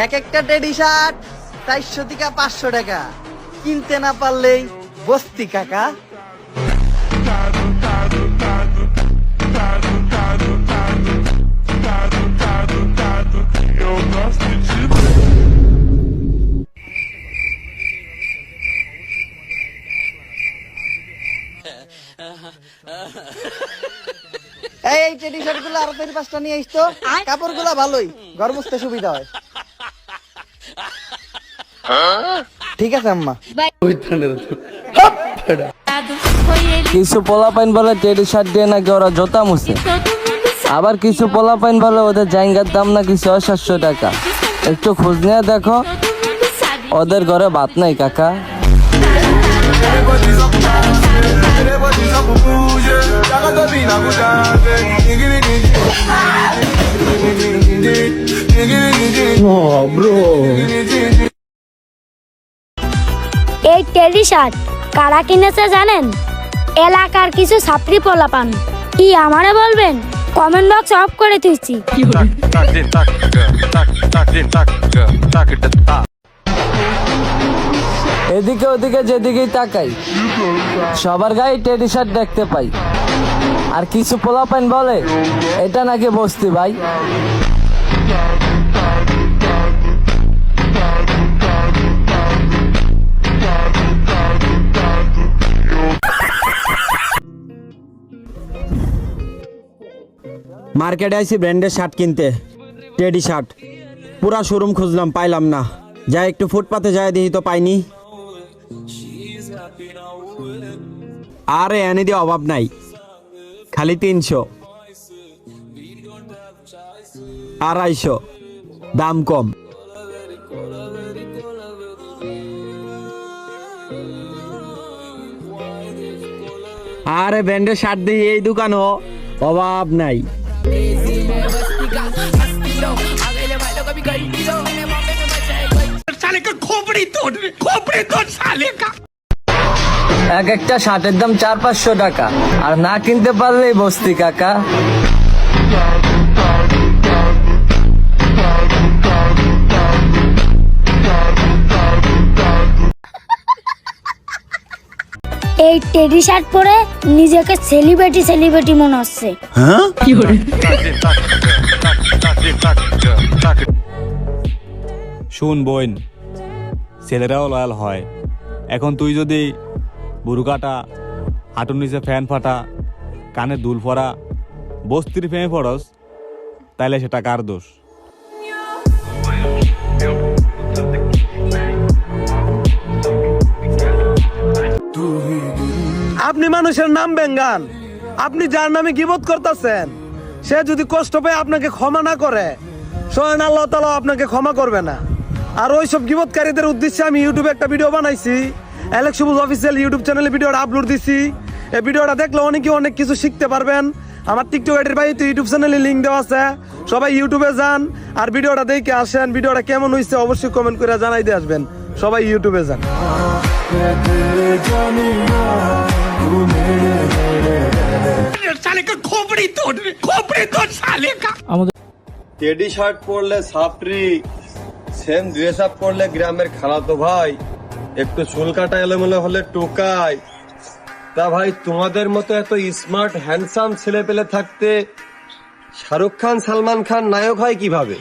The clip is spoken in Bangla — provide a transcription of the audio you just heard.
এক একটা টেডি শার্ট 400 থেকে 500 টাকা, কিনতে না পারলেই বস্তি কাকা। এই টেডি শার্ট গুলো আরো 4-5টা নিয়ে আসতো, কাপড় গুলা ভালোই, ঘর মুছতে সুবিধা হয়। ঠিক আছে আম্মা। কিছু পোলাপাইন বলে টেডি শার্ট দিয়ে নাকি ওরা জোতা মুছে, আবার কিছু পোলাপাইন বলে ওদের জায়গার দাম নাকি 600-700 টাকা। একটু খোঁজ নিয়ে দেখো, ওদের ঘরে ভাত নাই কাকা। এই টেডি শার্ট কারা কিনেছে জানেন? এলাকার কিছু ছাত্রী পোলাপান। কি আমারে বলবেন? কমেন্ট বক্স অফ করে দিচ্ছি। এদিকে ওদিকে যেদিকেই তাকাই সবার গায়ে টেডি শার্ট দেখতে পাই, আর কিছু পোলাপাইন বলে এটা নাকি বস্তি ভাই। মার্কেটে আইছি ব্র্যান্ডের শার্ট কিনতে, টেডি শার্ট। পুরা শোরুম খুঁজলাম, পাইলাম না। যাই একটু ফুটপাতে যাই দেখি তো পাইনি। আরে এনে দিয়ে অভাব নাই, খালি 300, 250, দাম কম। আরে ব্র্যান্ডের শার্ট দিয়ে এই দোকানও অভাব নাই। এক একটা শার্টের দাম 400-500 টাকা, আর না কিনতে পারলেই বস্তি কাকা। এই টেডি শার্ট পরে নিজেকে সেলিব্রিটি মনে হচ্ছে। শুন বোন, ছেলেরাও লয়াল হয়। এখন তুই যদি বুড়ো কাটা, হাঁটুর নিচে ফ্যান ফাটা, কানে দুল পরা, বস্তির ফেমে পড়স, তাইলে সেটা কার দোষ? আপনি মানুষের নাম বেঙ্গান, আপনি যার নামে গীবত করতেছেন, সে যদি কষ্ট পেয়ে আপনাকে ক্ষমা না করে, স্বয়ং আল্লাহ তাআলা আপনাকে ক্ষমা করবে না। আর ওইসব গীবতকারীদের উদ্দেশ্যে আমি ইউটিউবে একটা ভিডিও বানাইছি, অ্যালেক্স সবুজ অফিসিয়াল ইউটিউব চ্যানেলে ভিডিওটা আপলোড দিছি। এই ভিডিওটা দেখলে অনেক কিছু শিখতে পারবেন। আমার টিকটক আইডির ভাই তো ইউটিউব চ্যানেলে লিঙ্ক দেওয়া আছে, সবাই ইউটিউবে যান আর ভিডিওটা দেখে আসেন। ভিডিওটা কেমন হয়েছে অবশ্যই কমেন্ট করে জানাই দিয়ে আসবেন। সবাই ইউটিউবে যান। টেডি শার্ট পরলে সাপরি, সেম ড্রেস আপ পরলে গ্রামের খালাতো ভাই, একটু চুল কাটা এলোমেলো হলে টোকাই। তা ভাই, তোমাদের মতো এত স্মার্ট হ্যান্ডসাম ছেলে পেলে থাকতে শাহরুখ খান সালমান খান নায়ক হয় কিভাবে?